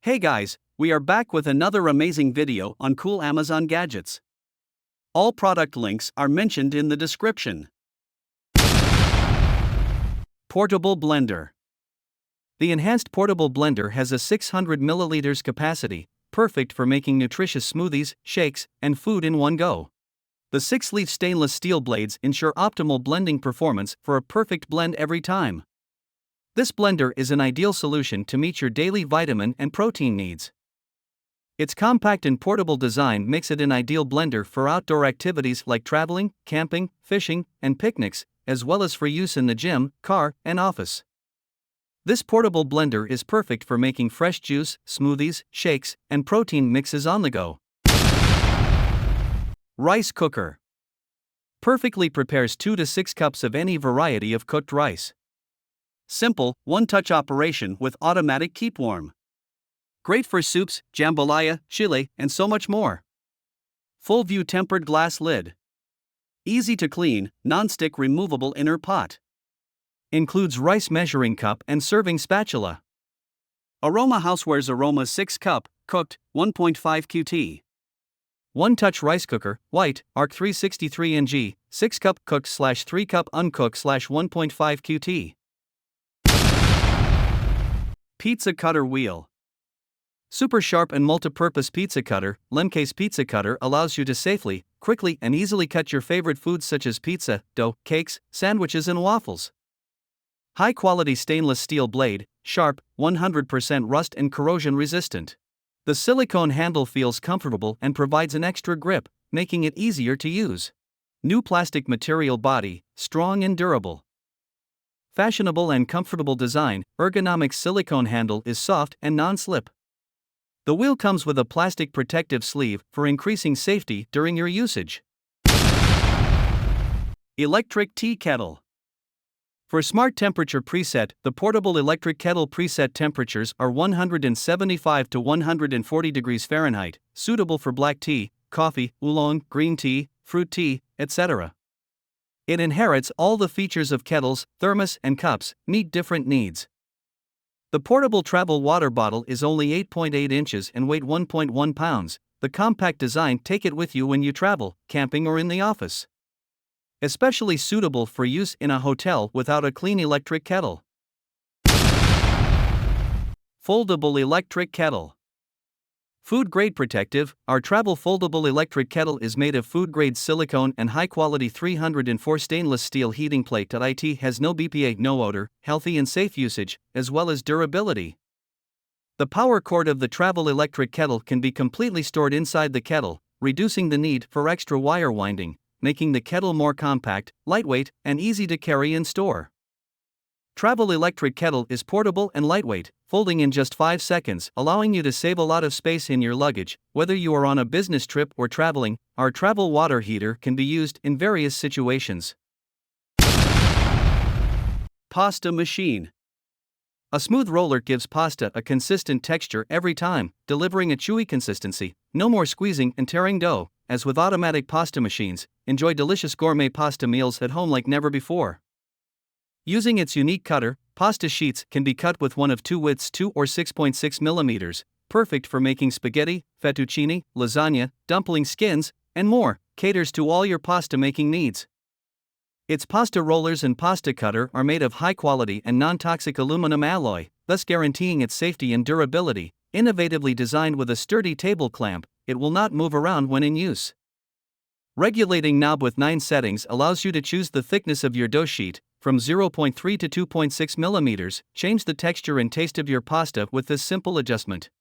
Hey guys, we are back with another amazing video on cool Amazon gadgets. All product links are mentioned in the description. Portable blender. The enhanced portable blender has a 600 milliliters capacity, perfect for making nutritious smoothies, shakes, and food in one go. The 6-leaf stainless steel blades ensure optimal blending performance for a perfect blend every time. This blender is an ideal solution to meet your daily vitamin and protein needs. Its compact and portable design makes it an ideal blender for outdoor activities like traveling, camping, fishing, and picnics, as well as for use in the gym, car, and office. This portable blender is perfect for making fresh juice, smoothies, shakes, and protein mixes on the go. Rice cooker. Perfectly prepares 2 to 6 cups of any variety of cooked rice. Simple, one-touch operation with automatic keep warm. Great for soups, jambalaya, chile, and so much more. Full view tempered glass lid. Easy to clean, non-stick removable inner pot. Includes rice measuring cup and serving spatula. Aroma Housewares Aroma 6 cup, cooked, 1.5 QT. One-touch rice cooker, white, ARC 363 NG, 6 cup cooked / 3 cup uncooked / 1.5 QT. Pizza cutter wheel. Super sharp and multi-purpose pizza cutter, Lemcase pizza cutter allows you to safely, quickly and easily cut your favorite foods such as pizza, dough, cakes, sandwiches and waffles. High-quality stainless steel blade, sharp, 100% rust and corrosion resistant. The silicone handle feels comfortable and provides an extra grip, making it easier to use. New plastic material body, strong and durable. Fashionable and comfortable design, ergonomic silicone handle is soft and non-slip. The wheel comes with a plastic protective sleeve for increasing safety during your usage. Electric tea kettle. For smart temperature preset, the portable electric kettle preset temperatures are 175 to 140 degrees Fahrenheit, suitable for black tea, coffee, oolong, green tea, fruit tea, etc. It inherits all the features of kettles, thermos, and cups, meet different needs. The portable travel water bottle is only 8.8 inches and weight 1.1 pounds. The compact design take it with you when you travel, camping or in the office. Especially suitable for use in a hotel without a clean electric kettle. Foldable electric kettle. Food grade protective, our travel foldable electric kettle is made of food grade silicone and high quality 304 stainless steel heating plate. It has no BPA, no odor, healthy and safe usage, as well as durability. The power cord of the travel electric kettle can be completely stored inside the kettle, reducing the need for extra wire winding, making the kettle more compact, lightweight, and easy to carry and store. Travel electric kettle is portable and lightweight, folding in just 5 seconds, allowing you to save a lot of space in your luggage. Whether you are on a business trip or traveling, our travel water heater can be used in various situations. Pasta machine. A smooth roller gives pasta a consistent texture every time, delivering a chewy consistency. No more squeezing and tearing dough. As with automatic pasta machines, enjoy delicious gourmet pasta meals at home like never before. Using its unique cutter, pasta sheets can be cut with one of two widths, 2 or 6.6 millimeters, perfect for making spaghetti, fettuccine, lasagna, dumpling skins, and more. Caters to all your pasta making needs. Its pasta rollers and pasta cutter are made of high quality and non-toxic aluminum alloy, thus guaranteeing its safety and durability. Innovatively designed with a sturdy table clamp, it will not move around when in use. Regulating knob with 9 settings allows you to choose the thickness of your dough sheet, from 0.3 to 2.6 millimeters. Change the texture and taste of your pasta with this simple adjustment.